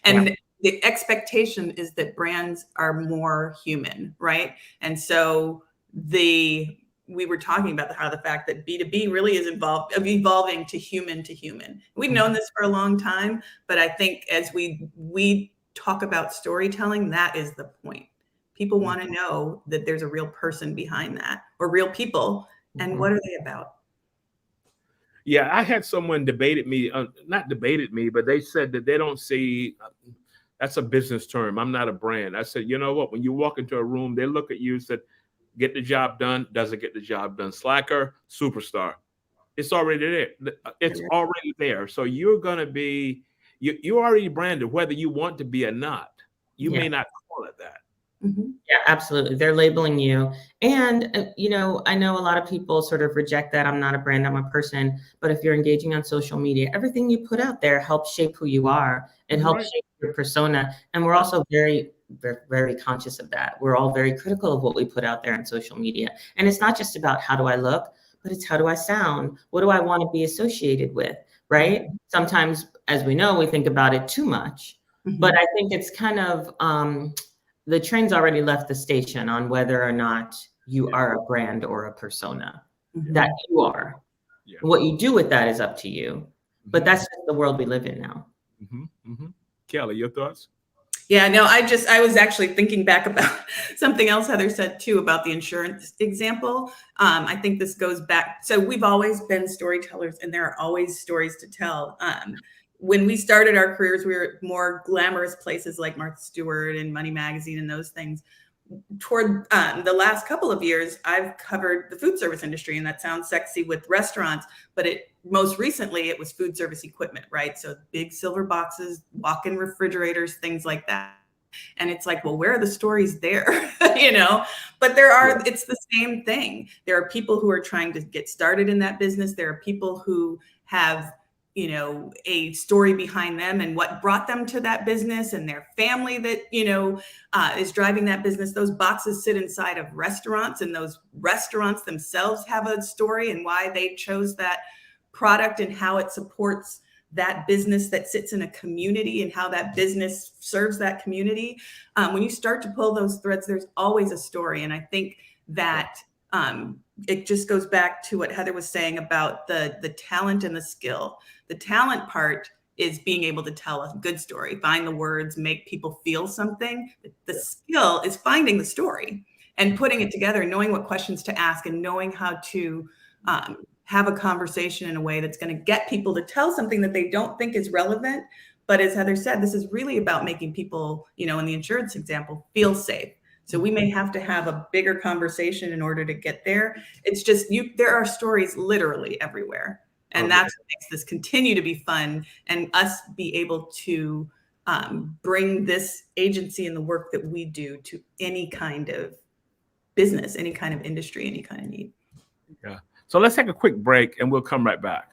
And the expectation is that brands are more human, right? And so the we were talking about how the fact that B2B really is evolving to human. We've known this for a long time, but I think as we talk about storytelling, that is the point. People want to know that there's a real person behind that, or real people, and what are they about? Yeah, I had someone not debated me, but they said that they don't see, that's a business term. I'm not a brand. I said, you know what? When you walk into a room, they look at you and said, get the job done, doesn't get the job done. Slacker, superstar. It's already there. It's already there. So you're going to be, you're already branded, whether you want to be or not. You may not call it that. Yeah, absolutely. They're labeling you. And, you know, I know a lot of people sort of reject that. I'm not a brand, I'm a person. But if you're engaging on social media, everything you put out there helps shape who you are. It helps shape your persona. And we're also very, very conscious of that. We're all very critical of what we put out there on social media. And it's not just about how do I look, but it's how do I sound? What do I want to be associated with, right? Sometimes, as we know, we think about it too much. But I think it's kind of, the train's already left the station on whether or not you are a brand or a persona. That you are. What you do with that is up to you. But that's just the world we live in now. Kelly, your thoughts? Yeah, no, I was actually thinking back about something else Heather said too about the insurance example. I think this goes back. So we've always been storytellers, and there are always stories to tell. When we started our careers, we were at more glamorous places like Martha Stewart and Money Magazine and those things. Toward the last couple of years, I've covered the food service industry, and that sounds sexy with restaurants, but most recently it was food service equipment, right? So big silver boxes, walk-in refrigerators, things like that. And it's like, well, where are the stories there? You know, but it's the same thing. There are people who are trying to get started in that business. There are people who have, you know, a story behind them and what brought them to that business, and their family that, you know, is driving that business. Those boxes sit inside of restaurants, and those restaurants themselves have a story and why they chose that product and how it supports that business that sits in a community and how that business serves that community. When you start to pull those threads, there's always a story. And I think that it just goes back to what Heather was saying about the talent and the skill. The talent part is being able to tell a good story, find the words, make people feel something. The skill is finding the story and putting it together, and knowing what questions to ask, and knowing how to have a conversation in a way that's going to get people to tell something that they don't think is relevant. But as Heather said, this is really about making people, you know, in the insurance example, feel safe. So we may have to have a bigger conversation in order to get there. It's just, there are stories literally everywhere. And that's what makes this continue to be fun, and us be able to bring this agency and the work that we do to any kind of business, any kind of industry, any kind of need. Yeah. So let's take a quick break and we'll come right back.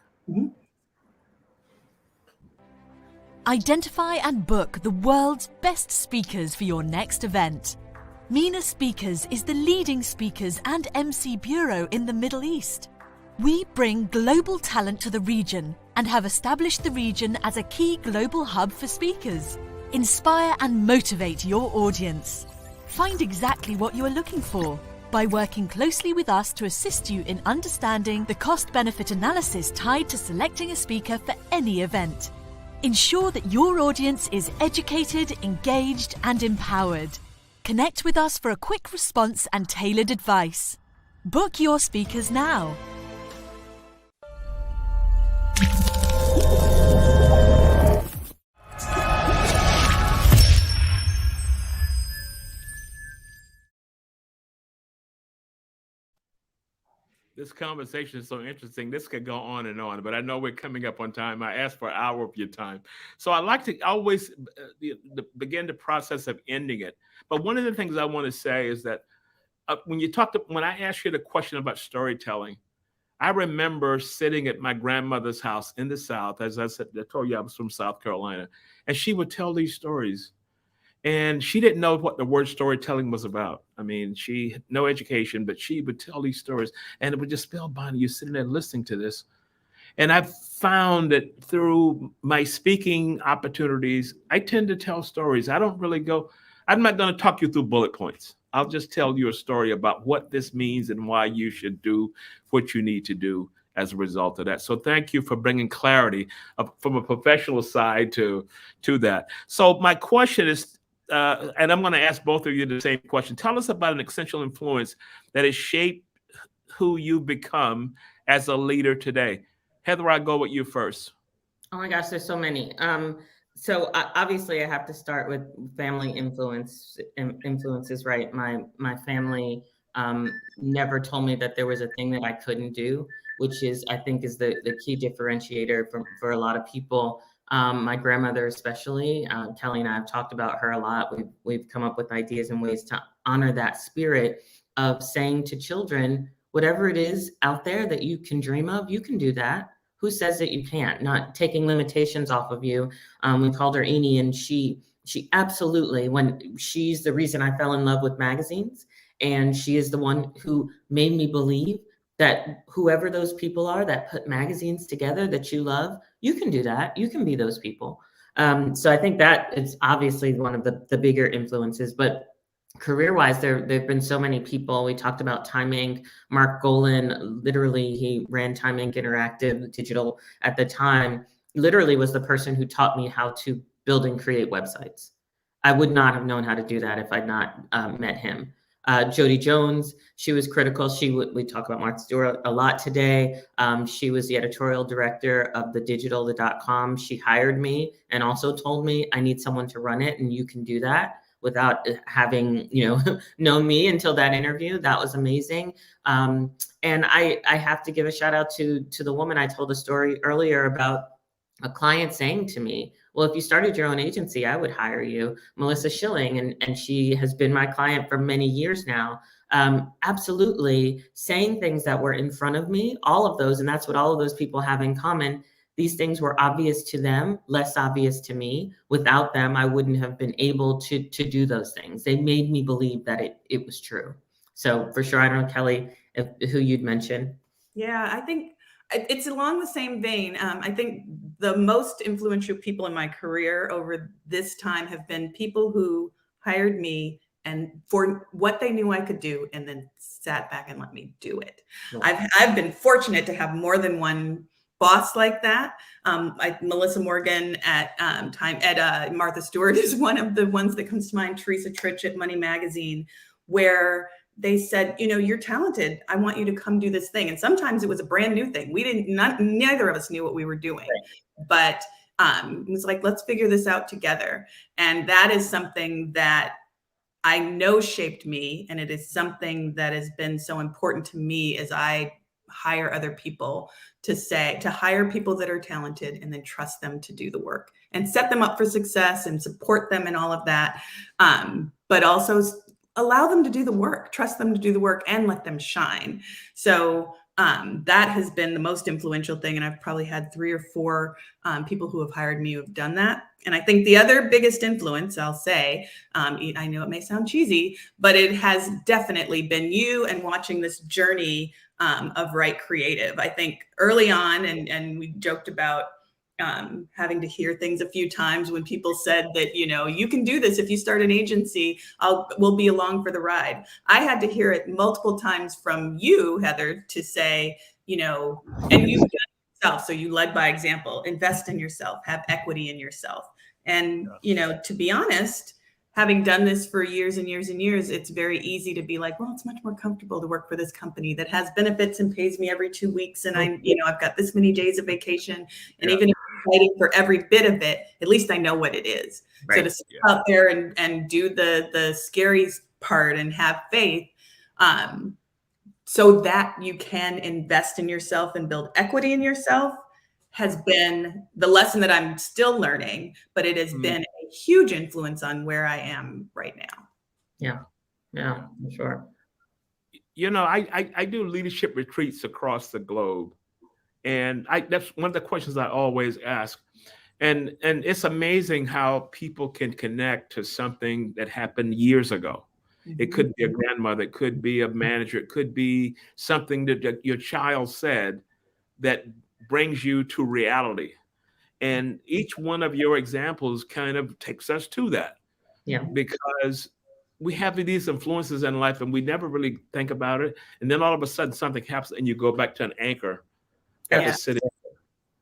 Identify and book the world's best speakers for your next event. MENA Speakers is the leading speakers and MC bureau in the Middle East. We bring global talent to the region and have established the region as a key global hub for speakers. Inspire and motivate your audience. Find exactly what you are looking for by working closely with us to assist you in understanding the cost-benefit analysis tied to selecting a speaker for any event. Ensure that your audience is educated, engaged, and empowered. Connect with us for a quick response and tailored advice. Book your speakers now. This conversation is so interesting. This could go on and on, but I know we're coming up on time. I asked for an hour of your time. So I like to always begin the process of ending it. But one of the things I want to say is that when I asked you the question about storytelling, I remember sitting at my grandmother's house in the South. As I said, I told you I was from South Carolina, and she would tell these stories. And she didn't know what the word storytelling was about. I mean, she had no education, but she would tell these stories, and it would just spellbind you sitting there listening to this. And I've found that through my speaking opportunities, I tend to tell stories. I don't really I'm not going to talk you through bullet points. I'll just tell you a story about what this means and why you should do what you need to do as a result of that. So thank you for bringing clarity from a professional side to that. So my question is, and I'm going to ask both of you the same question. Tell us about an essential influence that has shaped who you become as a leader today. Heather, I'll go with you first. Oh my gosh, there's so many. So obviously I have to start with family influences, right? My family never told me that there was a thing that I couldn't do, which is, I think, is the key differentiator for a lot of people. My grandmother, especially, Kelly and I have talked about her a lot. We've come up with ideas and ways to honor that spirit of saying to children, whatever it is out there that you can dream of, you can do that. Who says that you can't? Not taking limitations off of you. We called her Eni, and she absolutely, when she's the reason I fell in love with magazines, and she is the one who made me believe that whoever those people are that put magazines together that you love, you can do that. You can be those people. So I think that is obviously one of the bigger influences, but career-wise, there've been so many people. We talked about Time Inc. Mark Golan, literally, he ran Time Inc. Interactive Digital at the time, literally was the person who taught me how to build and create websites. I would not have known how to do that if I'd not met him. Jody Jones, she was critical. We talk about Martha Stewart a lot today. She was the editorial director of the .com. She hired me and also told me, I need someone to run it, and you can do that, without having, known me until that interview. That was amazing. And I have to give a shout out to the woman. I told a story earlier about a client saying to me, well, if you started your own agency, I would hire you, Melissa Schilling. And she has been my client for many years now. Absolutely saying things that were in front of me, all of those. And that's what all of those people have in common. These things were obvious to them, less obvious to me. Without them, I wouldn't have been able to do those things. They made me believe that it was true. So for sure, I don't know, Kelly, who you'd mention. Yeah, I think it's along the same vein. I think the most influential people in my career over this time have been people who hired me and for what they knew I could do, and then sat back and let me do it. Yeah. I've been fortunate to have more than one boss like that. Melissa Morgan at Martha Stewart is one of the ones that comes to mind. Teresa Trich at Money Magazine, where they said, you're talented. I want you to come do this thing. And sometimes it was a brand new thing. Neither of us knew what we were doing, but it was like, let's figure this out together. And that is something that I know shaped me. And it is something that has been so important to me as I hire other people, to hire people that are talented and then trust them to do the work and set them up for success and support them and all of that. But also allow them to do the work, trust them to do the work, and let them shine. So that has been the most influential thing. And I've probably had 3 or 4 people who have hired me who have done that. And I think the other biggest influence, I'll say, I know it may sound cheesy, but it has definitely been you and watching this journey of Wright Creative. I think early on, and we joked about having to hear things a few times when people said that, you can do this if you start an agency, we'll be along for the ride. I had to hear it multiple times from you, Heather, to say, and you've done it yourself. So you led by example, invest in yourself, have equity in yourself. And, to be honest, having done this for years and years and years, it's very easy to be like, well, it's much more comfortable to work for this company that has benefits and pays me every 2 weeks. And I've got this many days of vacation. And even if I'm fighting for every bit of it, at least I know what it is. Right. So to sit out there and do the scary part and have faith, so that you can invest in yourself and build equity in yourself, has been the lesson that I'm still learning, but it has been a huge influence on where I am right now. Yeah, for sure. I do leadership retreats across the globe, and that's one of the questions I always ask. And it's amazing how people can connect to something that happened years ago. Mm-hmm. It could be a grandmother, it could be a manager, it could be something that your child said that brings you to reality. And each one of your examples kind of takes us to that. Yeah. Because we have these influences in life and we never really think about it. And then all of a sudden something happens and you go back to an anchor at Yeah. the city.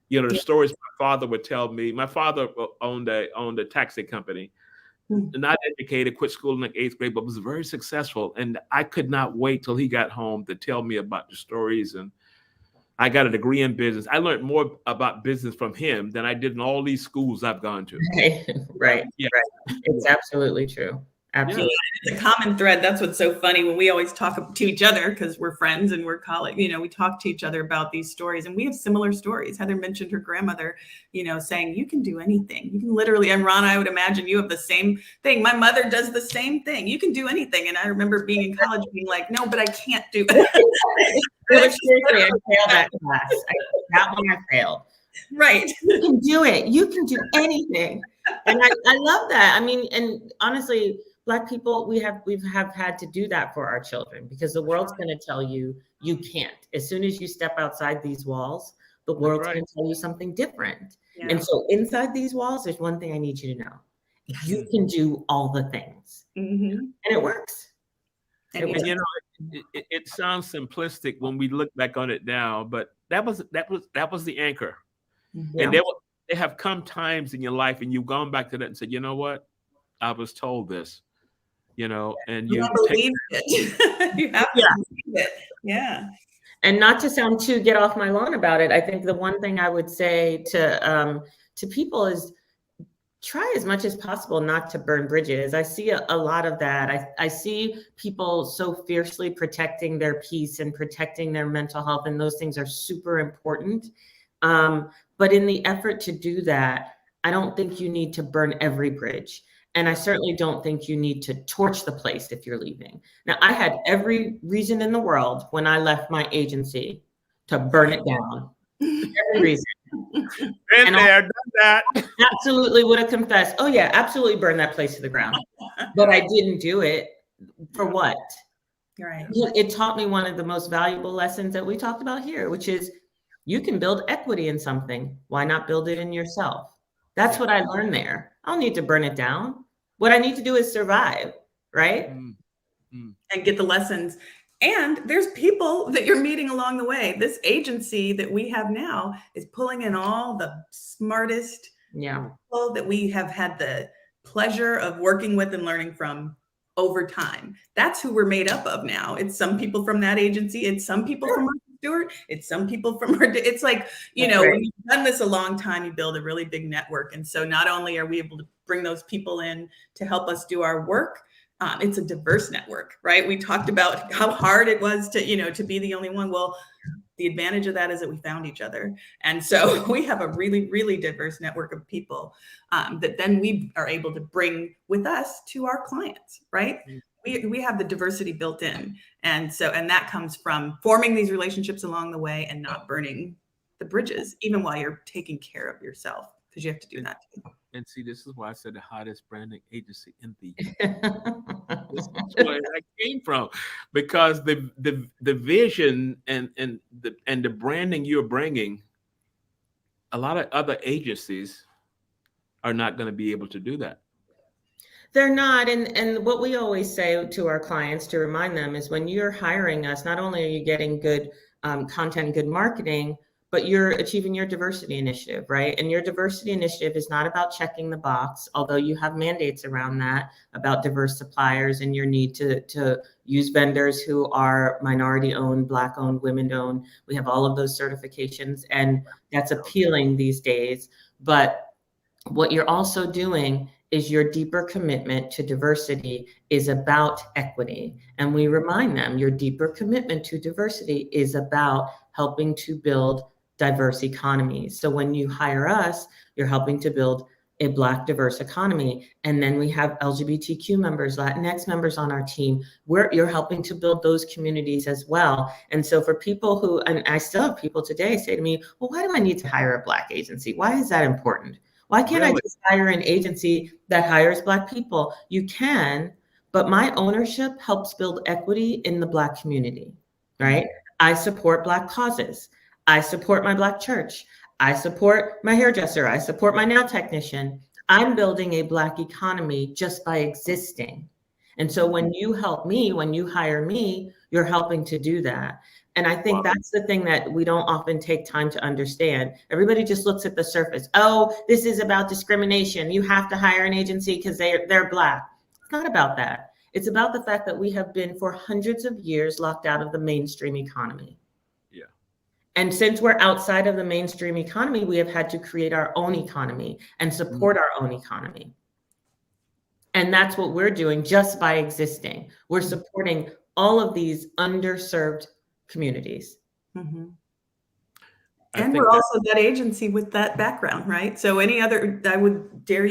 You know, the stories my father would tell me. My father owned a taxi company. Not educated, quit school in the 8th grade, but was very successful. And I could not wait till he got home to tell me about the stories. And I got a degree in business. I learned more about business from him than I did in all these schools I've gone to. Right. Yeah. Right. It's absolutely true. Absolutely. Yeah, it's a common thread. That's what's so funny when we always talk to each other because we're friends and we're colleagues. You know, we talk to each other about these stories and we have similar stories. Heather mentioned her grandmother, you know, saying you can do anything. You can literally, and Ron, I would imagine you have the same thing. My mother does the same thing. You can do anything. And I remember being in college being like, no, but I can't do it. Seriously, I failed that class. That one I failed. Right. You can do it. You can do anything. And I love that. I mean, and honestly, Black people, we've had to do that for our children because the world's going to tell you you can't. As soon as you step outside these walls, the world's going to tell you something different. Yeah. And so inside these walls, there's one thing I need you to know. You can do all the things. And it works. And you know, it sounds simplistic when we look back on it now, but that was the anchor. Yeah. And there have come times in your life and you've gone back to that and said, you know what? I was told this. You know, and you believe it. You have to believe it. Yeah. And not to sound too get off my lawn about it, I think the one thing I would say to people is try as much as possible not to burn bridges. I see a lot of that. I see people so fiercely protecting their peace and protecting their mental health, and those things are super important. But in the effort to do that, I don't think you need to burn every bridge. And I certainly don't think you need to torch the place if you're leaving. Now, I had every reason in the world when I left my agency to burn it down. Every reason. Been there, done that. Absolutely would have confessed, oh yeah, absolutely burn that place to the ground. But I didn't do it. For what? Right. It taught me one of the most valuable lessons that we talked about here, which is you can build equity in something. Why not build it in yourself? That's what I learned there. I don't need to burn it down. What I need to do is survive, right? And get the lessons. And there's people that you're meeting along the way. This agency that we have now is pulling in all the smartest people that we have had the pleasure of working with and learning from over time. That's who we're made up of now. It's some people from that agency. It's some people from Martha Stewart. It's some people from our, it's like, you know, when you've done this a long time, you build a really big network. And so not only are we able to bring those people in to help us do our work, it's a diverse network, right? We talked about how hard it was to, you know, to be the only one. Well, the advantage of that is that we found each other. And so we have a really, really diverse network of people that then we are able to bring with us to our clients, right? We have the diversity built in. And so, and that comes from forming these relationships along the way and not burning the bridges, even while you're taking care of yourself, because you have to do that too. And see, this is why I said the hottest branding agency in the this is where I came from, because the vision and the branding you're bringing, a lot of other agencies are not going to be able to do that. They're not. And what we always say to our clients to remind them is when you're hiring us, not only are you getting good content, good marketing, but you're achieving your diversity initiative, right? And your diversity initiative is not about checking the box, although you have mandates around that about diverse suppliers and your need to use vendors who are minority owned, Black owned, women owned. We have all of those certifications, and that's appealing these days. But what you're also doing is your deeper commitment to diversity is about equity. And we remind them your deeper commitment to diversity is about helping to build diverse economies. So when you hire us, you're helping to build a Black diverse economy. And then we have LGBTQ members, Latinx members on our team, where you're helping to build those communities as well. And so for people who, and I still have people today say to me, well, why do I need to hire a Black agency? Why is that important? Why can't I just hire an agency that hires Black people? You can, but my ownership helps build equity in the Black community, right? I support Black causes. I support my Black church. I support my hairdresser. I support my nail technician. I'm building a Black economy just by existing. And so when you help me, when you hire me, you're helping to do that. And I think that's the thing that we don't often take time to understand. Everybody just looks at the surface. Oh, this is about discrimination. You have to hire an agency because they're Black. It's not about that. It's about the fact that we have been for hundreds of years locked out of the mainstream economy. Yeah. And since we're outside of the mainstream economy, we have had to create our own economy and support our own economy. And that's what we're doing just by existing. We're supporting all of these underserved communities. Mm-hmm. And we're also that agency with that background, right? So I would dare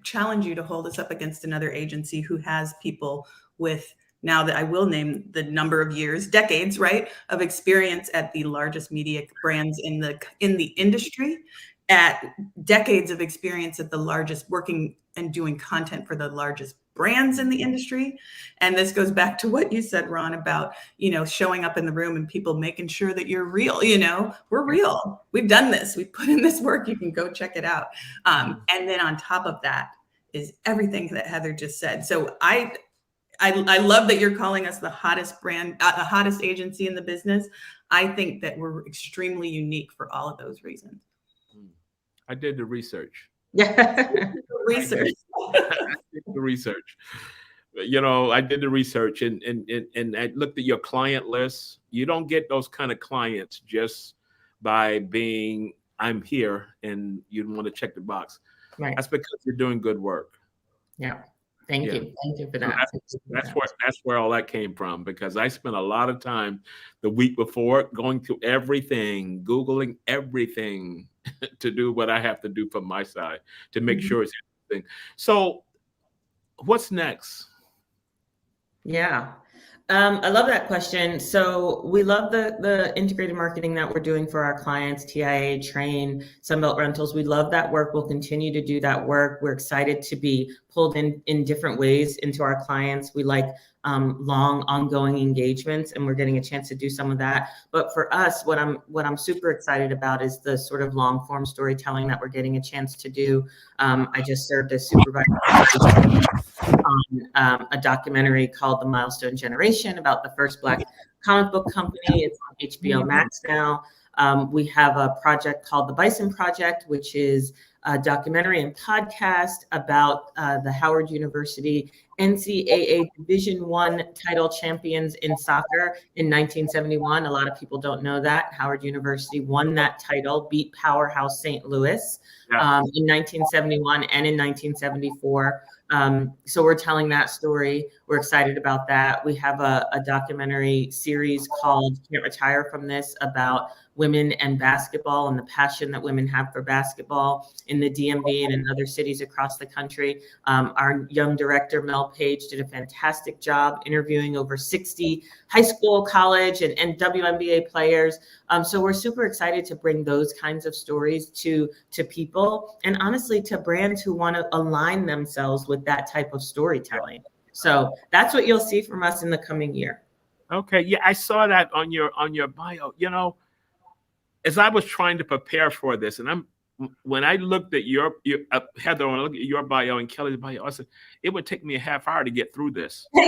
challenge you to hold us up against another agency who has people with, now that I will name the number of years, decades, right, of experience at the largest media brands in the industry, at decades of experience at the largest, working and doing content for the largest brands in the industry. And this goes back to what you said, Ron, about, showing up in the room and people making sure that you're real. We're real. We've done this. We put in this work. You can go check it out. And then on top of that is everything that Heather just said. So I love that you're calling us the hottest brand, the hottest agency in the business. I think that we're extremely unique for all of those reasons. I did the research. Yeah. I did the research. I did the research and I looked at your client list. You don't get those kind of clients just by being, I'm here and you want to check the box. Right. That's because you're doing good work. Yeah. Thank you. Thank you for that. That's where all that came from, because I spent a lot of time the week before going through everything, Googling everything to do what I have to do from my side to make sure it's interesting. So what's next? Yeah. I love that question. So we love the integrated marketing that we're doing for our clients, TIA, Train, Sunbelt Rentals. We love that work. We'll continue to do that work. We're excited to be pulled in different ways into our clients. We like long ongoing engagements, and we're getting a chance to do some of that. But for us, what I'm super excited about is the sort of long form storytelling that we're getting a chance to do. I just served as supervisor on a documentary called The Milestone Generation about the first Black comic book company. It's on HBO Max now. We have a project called The Bison Project, which is a documentary and podcast about the Howard University NCAA Division I title champions in soccer in 1971. A lot of people don't know that. Howard University won that title, beat powerhouse St. Louis in 1971 and in 1974. So we're telling that story. We're excited about that. We have a documentary series called Can't Retire From This about women and basketball and the passion that women have for basketball in the DMV and in other cities across the country. Our young director, Mel Page, did a fantastic job interviewing over 60 high school, college, and WNBA players. So we're super excited to bring those kinds of stories to people, and honestly to brands who want to align themselves with that type of storytelling. So that's what you'll see from us in the coming year. Okay. Yeah, I saw that on your bio. As I was trying to prepare for this, and when I looked at your Heather, when I looked at your bio and Kelly's bio, I said it would take me a half hour to get through this. All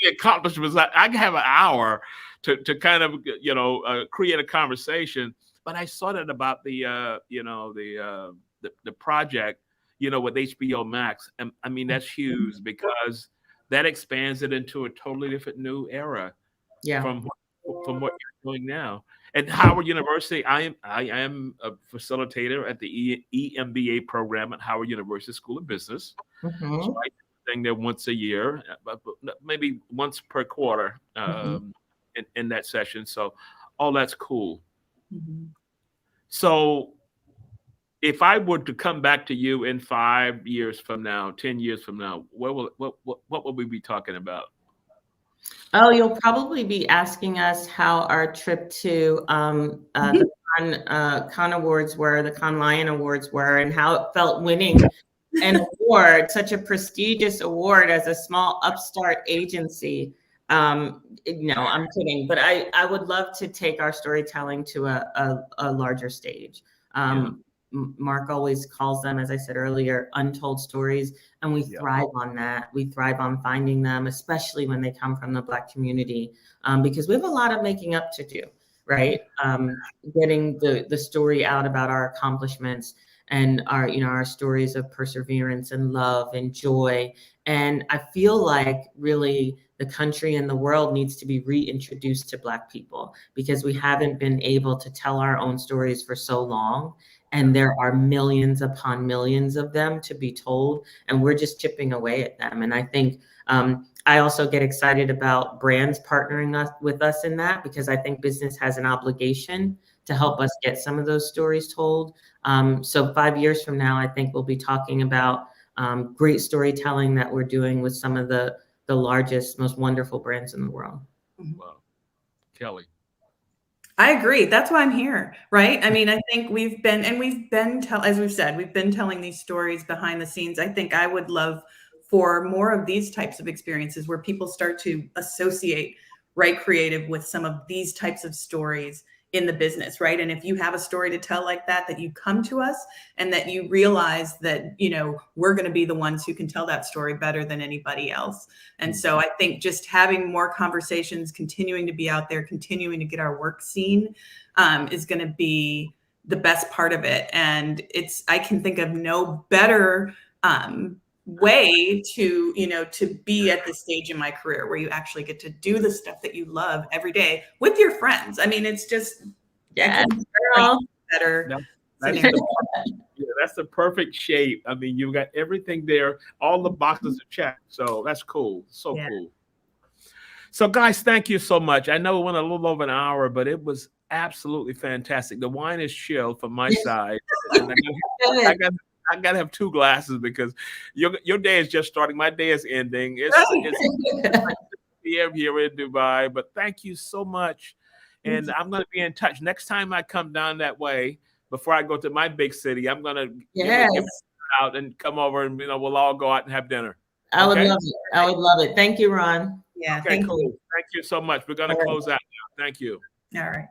the accomplishments, I have an hour to kind of create a conversation. But I saw that about the project, with HBO Max, and I mean that's huge because that expands it into a totally different new era. Yeah. From what you're doing now. At Howard University, I am a facilitator at the EMBA program at Howard University School of Business. Mm-hmm. So I do the thing there once a year, but maybe once per quarter in that session. So all that's cool. Mm-hmm. So if I were to come back to you in 5 years from now, 10 years from now, what will we be talking about? Oh, you'll probably be asking us how our trip to the Cannes Awards were, the Cannes Lion Awards were, and how it felt winning an award, such a prestigious award as a small upstart agency. I'm kidding, but I would love to take our storytelling to a larger stage. Mark always calls them, as I said earlier, untold stories. And we thrive on that. We thrive on finding them, especially when they come from the Black community, because we have a lot of making up to do, right? Getting the story out about our accomplishments and our stories of perseverance and love and joy. And I feel like really the country and the world needs to be reintroduced to Black people, because we haven't been able to tell our own stories for so long. And there are millions upon millions of them to be told, and we're just chipping away at them. And I think I also get excited about brands partnering with us in that, because I think business has an obligation to help us get some of those stories told. So 5 years from now, I think we'll be talking about great storytelling that we're doing with some of the largest, most wonderful brands in the world. Wow. Kelly. I agree. That's why I'm here, right? I mean, I think as we've said, we've been telling these stories behind the scenes. I think I would love for more of these types of experiences where people start to associate Wright Creative with some of these types of stories in the business, right? And if you have a story to tell like that you come to us and that you realize that, we're going to be the ones who can tell that story better than anybody else. And so I think just having more conversations, continuing to be out there, continuing to get our work seen is going to be the best part of it. And I can think of no better way to be at this stage in my career where you actually get to do the stuff that you love every day with your friends. I mean, it's just better. That's the perfect shape. I mean, you've got everything there. All the boxes are checked. So that's cool. So cool. So guys, thank you so much. I know it went a little over an hour, but it was absolutely fantastic. The wine is chilled from my side. And I gotta have 2 glasses because your day is just starting. My day is ending. It's here in Dubai, but thank you so much. And I'm going to be in touch next time I come down that way. Before I go to my big city, I'm going to give it out and come over, and we'll all go out and have dinner. I would love it. I would love it. Thank you, Ron. Yeah. Okay, cool. Thank you so much. We're going to close out now. Thank you. All right.